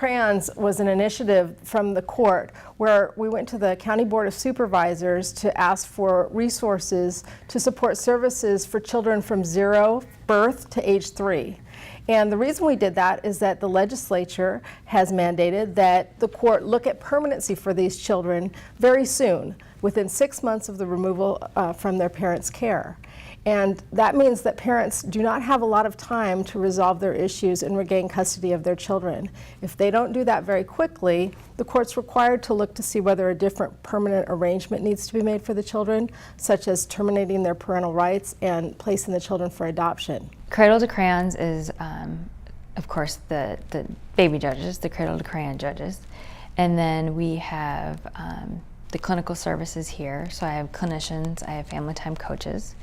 Crayons was an initiative from the court where we went to the County Board of Supervisors to ask for resources to support services for children from 0 birth to age 3. And the reason we did that is that the legislature has mandated that the court look at permanency for these children very soon, within 6 months of the removal from their parents' care. And that means that parents do not have a lot of time to resolve their issues and regain custody of their children. If they don't do that very quickly, the court's required to look to see whether a different permanent arrangement needs to be made for the children, such as terminating their parental rights and placing the children for adoption. Cradle to Crayons is, of course, the baby judges, the Cradle to Crayon judges. And then we have the clinical services here. So I have clinicians, I have family time coaches.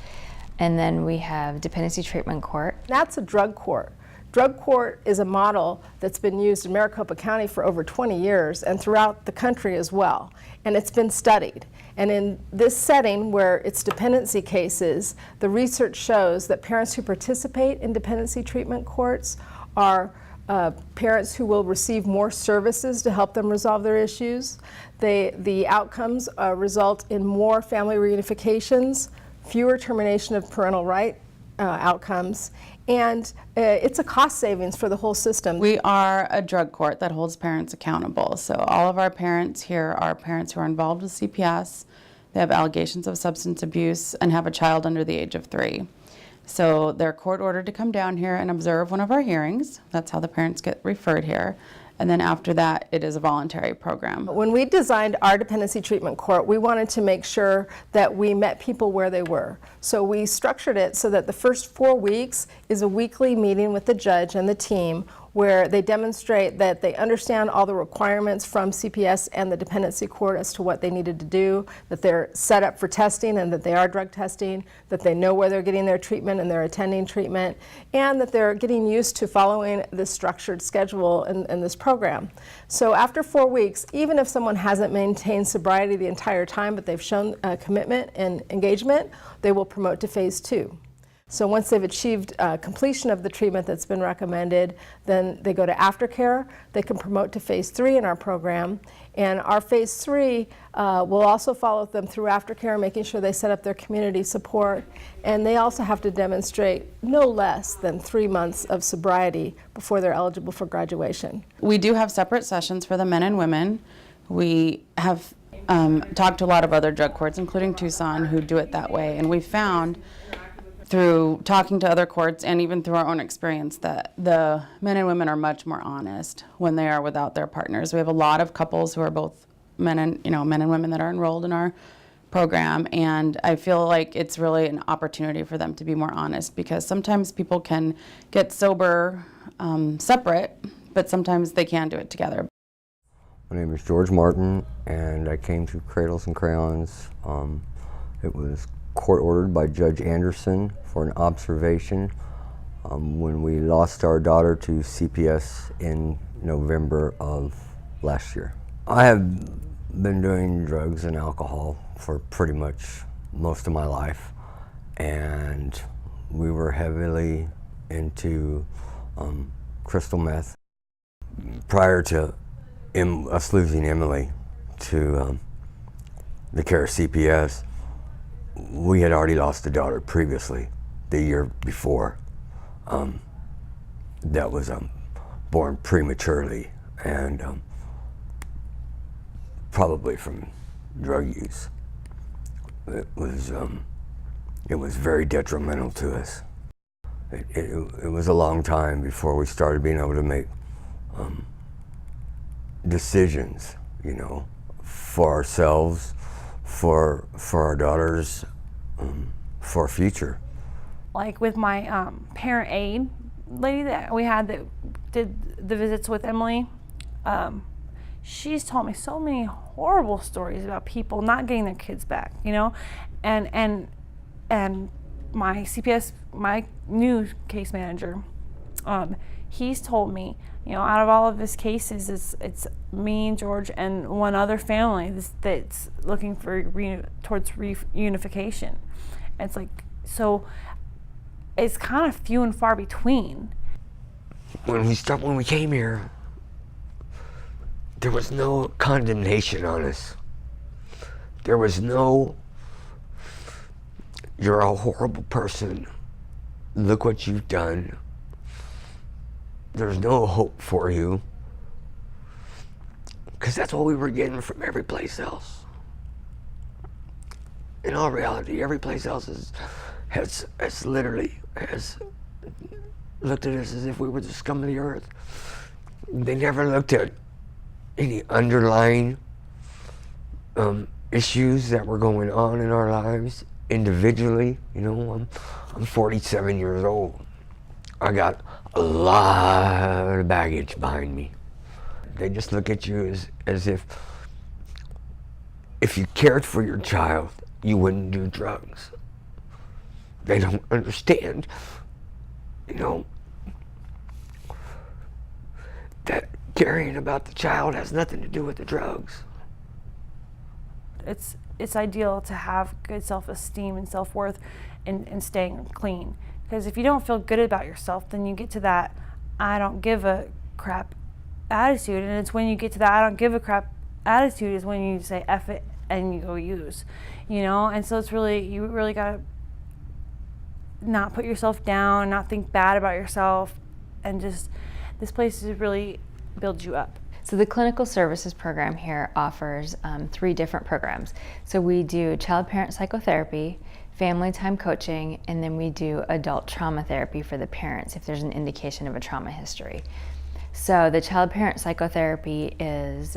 And then we have Dependency Treatment Court. That's a drug court. Drug court is a model that's been used in Maricopa County for over 20 years and throughout the country as well. And it's been studied. And in this setting where it's dependency cases, the research shows that parents who participate in dependency treatment courts are parents who will receive more services to help them resolve their issues. The outcomes result in more family reunifications, fewer termination of parental right outcomes, and it's a cost savings for the whole system. We are a drug court that holds parents accountable. So all of our parents here are parents who are involved with CPS, they have allegations of substance abuse, and have a child under the age of 3. So they're court ordered to come down here and observe one of our hearings. That's how the parents get referred here. And then after that, it is a voluntary program. When we designed our dependency treatment court, we wanted to make sure that we met people where they were. So we structured it so that the first 4 weeks is a weekly meeting with the judge and the team where they demonstrate that they understand all the requirements from CPS and the dependency court as to what they needed to do, that they're set up for testing and that they are drug testing, that they know where they're getting their treatment and they're attending treatment, and that they're getting used to following this structured schedule in this program. So after 4 weeks, even if someone hasn't maintained sobriety the entire time, but they've shown commitment and engagement, they will promote to phase 2. So once they've achieved completion of the treatment that's been recommended, then they go to aftercare. They can promote to phase 3 in our program. And our phase 3 will also follow them through aftercare, making sure they set up their community support. And they also have to demonstrate no less than 3 months of sobriety before they're eligible for graduation. We do have separate sessions for the men and women. We have talked to a lot of other drug courts, including Tucson, who do it that way. And we found through talking to other courts and even through our own experience that the men and women are much more honest when they are without their partners. We have a lot of couples who are both men and women that are enrolled in our program, and I feel like it's really an opportunity for them to be more honest, because sometimes people can get sober separate, but sometimes they can do it together. My name is George Martin, and I came to Cradles and Crayons. It was court ordered by Judge Anderson for an observation when we lost our daughter to CPS in November of last year. I have been doing drugs and alcohol for pretty much most of my life, and we were heavily into crystal meth. Prior to us losing Emily to the care of CPS, we had already lost a daughter previously, the year before. That was born prematurely and probably from drug use. It was very detrimental to us. It was a long time before we started being able to make decisions, for ourselves, for our daughters, for our future. Like with my parent aid lady that we had that did the visits with Emily, she's told me so many horrible stories about people not getting their kids back, and my CPS, my new case manager, he's told me, out of all of his cases, it's me, George, and one other family that's looking for towards reunification. It's like, so it's kind of few and far between. When we came here, there was no condemnation on us. There was no, you're a horrible person. Look what you've done. There's no hope for you. Because that's what we were getting from every place else. In all reality, every place else has literally looked at us as if we were the scum of the earth. They never looked at any underlying issues that were going on in our lives individually. You know, I'm 47 years old. I got a lot of baggage behind me. They just look at you as if you cared for your child, you wouldn't do drugs. They don't understand, you know, that caring about the child has nothing to do with the drugs. It's ideal to have good self-esteem and self-worth and staying clean. Because if you don't feel good about yourself, then you get to that I don't give a crap attitude. And it's when you get to that I don't give a crap attitude is when you say F it and you go use, you know? And so it's really, you really gotta not put yourself down, not think bad about yourself, and just, this place is really builds you up. So the clinical services program here offers 3 different programs. So we do child-parent psychotherapy, family time coaching, and then we do adult trauma therapy for the parents if there's an indication of a trauma history. So the child-parent psychotherapy is,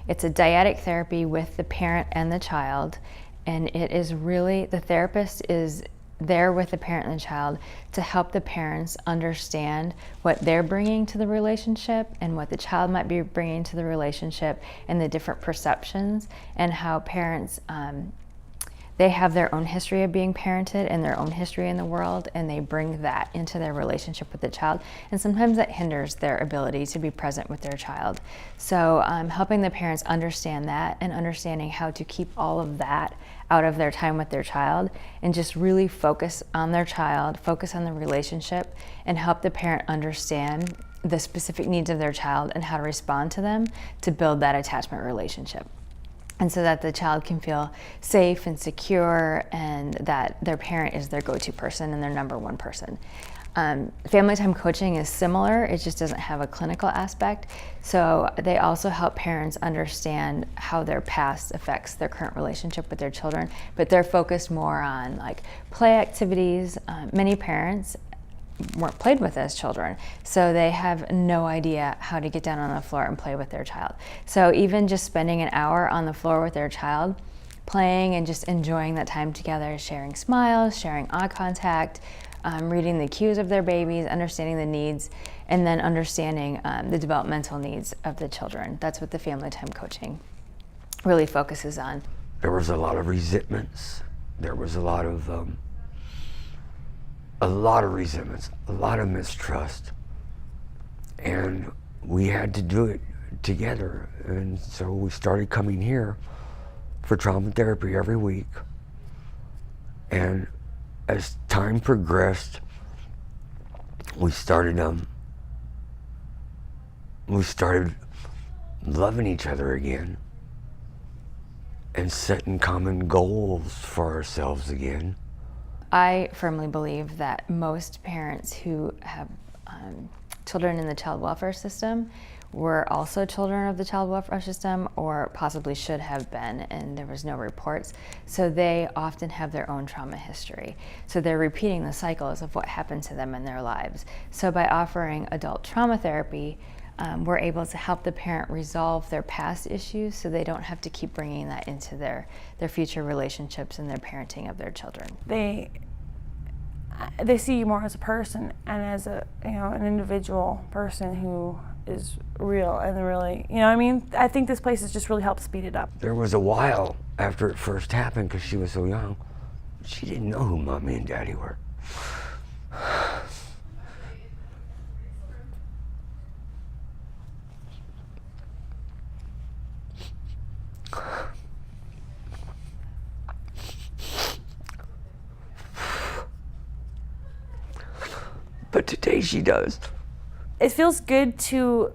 it's a dyadic therapy with the parent and the child, and it is really, the therapist is there with the parent and the child to help the parents understand what they're bringing to the relationship and what the child might be bringing to the relationship and the different perceptions and how parents, they have their own history of being parented and their own history in the world, and they bring that into their relationship with the child, and sometimes that hinders their ability to be present with their child. So helping the parents understand that and understanding how to keep all of that out of their time with their child and just really focus on their child, focus on the relationship, and help the parent understand the specific needs of their child and how to respond to them to build that attachment relationship. And so that the child can feel safe and secure and that their parent is their go-to person and their number one person. Family time coaching is similar, it just doesn't have a clinical aspect. So they also help parents understand how their past affects their current relationship with their children, but they're focused more on like play activities. Many parents weren't played with as children, so they have no idea how to get down on the floor and play with their child. So even just spending an hour on the floor with their child, playing and just enjoying that time together, sharing smiles, sharing eye contact, reading the cues of their babies, understanding the needs, and then understanding the developmental needs of the children. That's what the family time coaching really focuses on. There was a lot of resentments. There was a lot of resentments, a lot of mistrust, and we had to do it together. And so we started coming here for trauma therapy every week. And as time progressed, we started loving each other again and setting common goals for ourselves again. I firmly believe that most parents who have children in the child welfare system were also children of the child welfare system, or possibly should have been, and there was no reports. So they often have their own trauma history. So they're repeating the cycles of what happened to them in their lives. So by offering adult trauma therapy, we're able to help the parent resolve their past issues so they don't have to keep bringing that into their future relationships and their parenting of their children. They see you more as a person and as a, you know, an individual person who is real and really, you know what I mean? I think this place has just really helped speed it up. There was a while after it first happened, because she was so young, she didn't know who Mommy and Daddy were. But today she does. It feels good to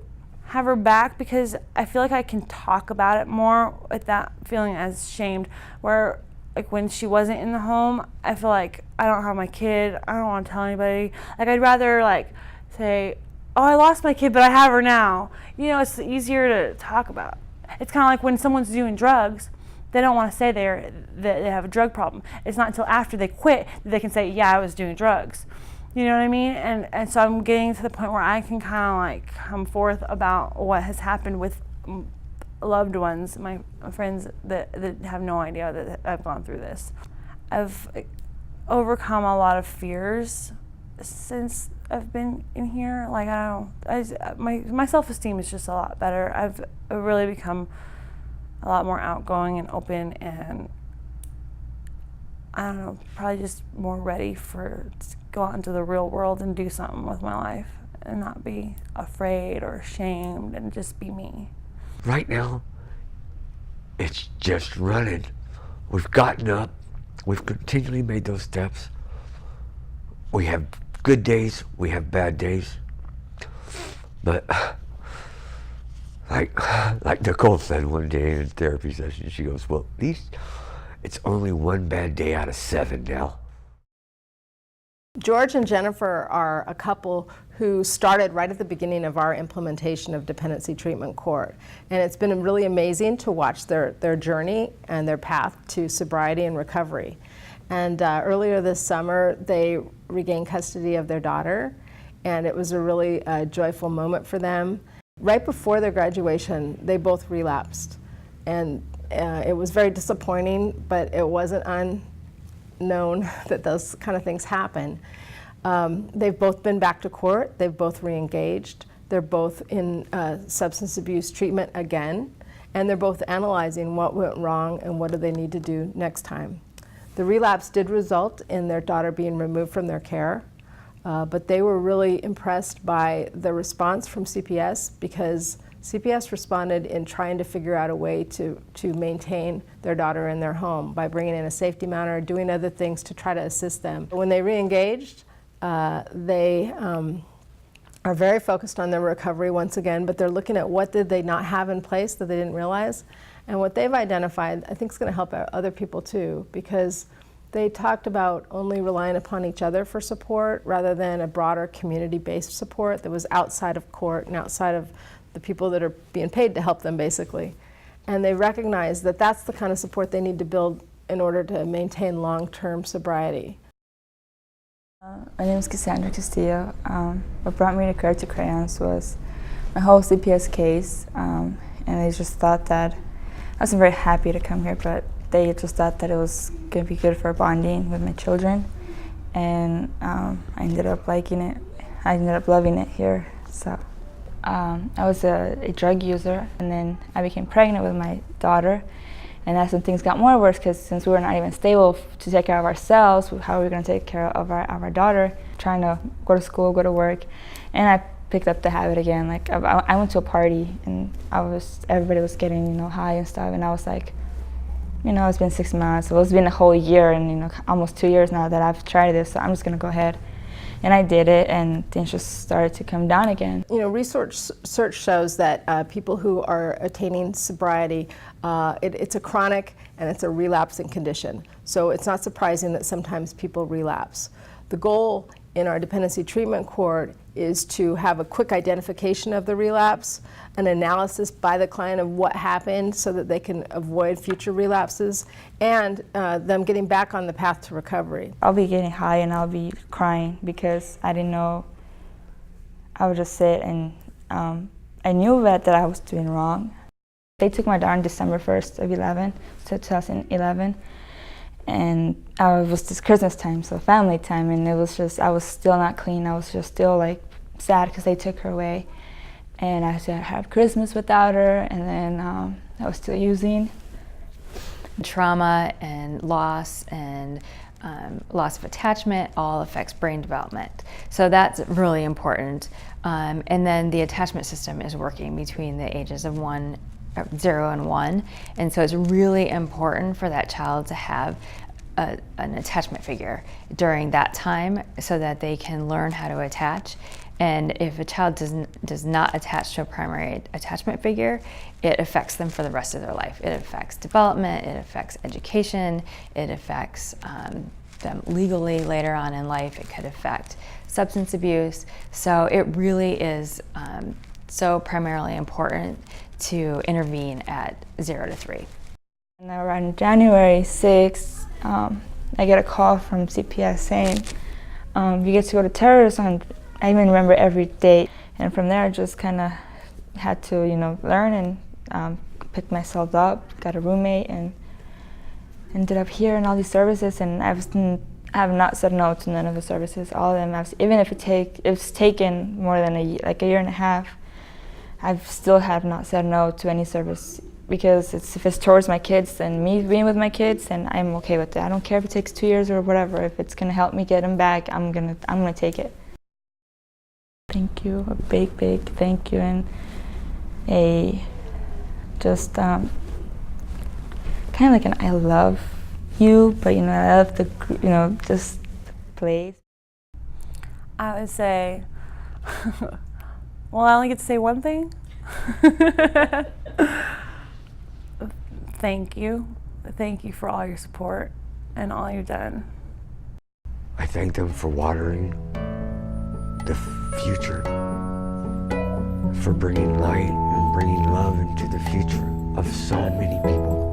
have her back, because I feel like I can talk about it more without feeling as shamed. Where like when she wasn't in the home, I feel like I don't have my kid, I don't want to tell anybody. Like I'd rather like say, oh, I lost my kid, but I have her now. You know, it's easier to talk about. It's kind of like when someone's doing drugs, they don't want to say that they have a drug problem. It's not until after they quit that they can say, yeah, I was doing drugs. You know what I mean? And so I'm getting to the point where I can kind of like come forth about what has happened with loved ones, my friends that have no idea that I've gone through this. I've overcome a lot of fears since I've been in here. Like my self-esteem is just a lot better. I've really become a lot more outgoing and open, and I don't know, probably just more ready to go out into the real world and do something with my life and not be afraid or ashamed and just be me. Right now, it's just running. We've gotten up. We've continually made those steps. We have good days. We have bad days. But like Nicole said one day in a therapy session, she goes, well, at least it's only one bad day out of 7 now. George and Jennifer are a couple who started right at the beginning of our implementation of Dependency Treatment Court. And it's been really amazing to watch their journey and their path to sobriety and recovery. And earlier this summer, they regained custody of their daughter, and it was a really joyful moment for them. Right before their graduation, they both relapsed. And it was very disappointing, but it wasn't unknown that those kind of things happen. They've both been back to court. They've both re-engaged. They're both in substance abuse treatment again, and they're both analyzing what went wrong and what do they need to do next time. The relapse did result in their daughter being removed from their care, but they were really impressed by the response from CPS, because CPS responded in trying to figure out a way to maintain their daughter in their home by bringing in a safety monitor, doing other things to try to assist them. When they re-engaged, they are very focused on their recovery once again, but they're looking at what did they not have in place that they didn't realize. And what they've identified, I think, is going to help other people too, because they talked about only relying upon each other for support rather than a broader community-based support that was outside of court and outside of the people that are being paid to help them, basically. And they recognize that that's the kind of support they need to build in order to maintain long-term sobriety. My name is Cassandra Castillo. What brought me to Crayons was my whole CPS case, and I just thought that, I wasn't very happy to come here, but they just thought that it was going to be good for bonding with my children, and I ended up liking it. I ended up loving it here. So I was a drug user, and then I became pregnant with my daughter, and that's when things got more worse, because since we were not even stable to take care of ourselves, how are we going to take care of our daughter, trying to go to school, go to work, and I picked up the habit again. Like I went to a party, and everybody was getting high and stuff, and I was like, it's been 6 months, so it's been a whole year, and almost 2 years now that I've tried this, so I'm just going to go ahead. And I did it, and things just started to come down again. Research shows that people who are attaining sobriety, it's a chronic and it's a relapsing condition. So it's not surprising that sometimes people relapse. The goal in our Dependency Treatment Court is to have a quick identification of the relapse, an analysis by the client of what happened so that they can avoid future relapses, and them getting back on the path to recovery. I'll be getting high and I'll be crying because I didn't know. I would just sit, and I knew that I was doing wrong. They took my daughter on December 1st of 2011, and it was just Christmas time, so family time, and it was just, I was still not clean. I was just still like sad because they took her away, and I had Christmas without her, and then I was still using. Trauma and loss and loss of attachment all affects brain development. So that's really important. And then the attachment system is working between the ages of 0 and 1. And so it's really important for that child to have an attachment figure during that time so that they can learn how to attach. And if a child does not attach to a primary attachment figure, it affects them for the rest of their life. It affects development, it affects education, it affects them legally later on in life. It could affect substance abuse. So it really is so primarily important to intervene at 0 to 3. And around January 6th, I get a call from CPS saying, you get to go to terrorist hunt. I even remember every date. And from there, I just kind of had to, learn and pick myself up, got a roommate, and ended up here in all these services. And I have not said no to none of the services. All of them, even if it's taken more than a year and a half, I've still have not said no to any service, because if it's towards my kids and me being with my kids, then I'm okay with it. I don't care if it takes 2 years or whatever. If it's gonna help me get them back, I'm gonna take it. Thank you, a big, big thank you, and just kind of like an I love you, but I love the just the place. I would say, well, I only get to say one thing. Thank you. Thank you for all your support and all you've done. I thank them for watering the future, for bringing light and bringing love into the future of so many people.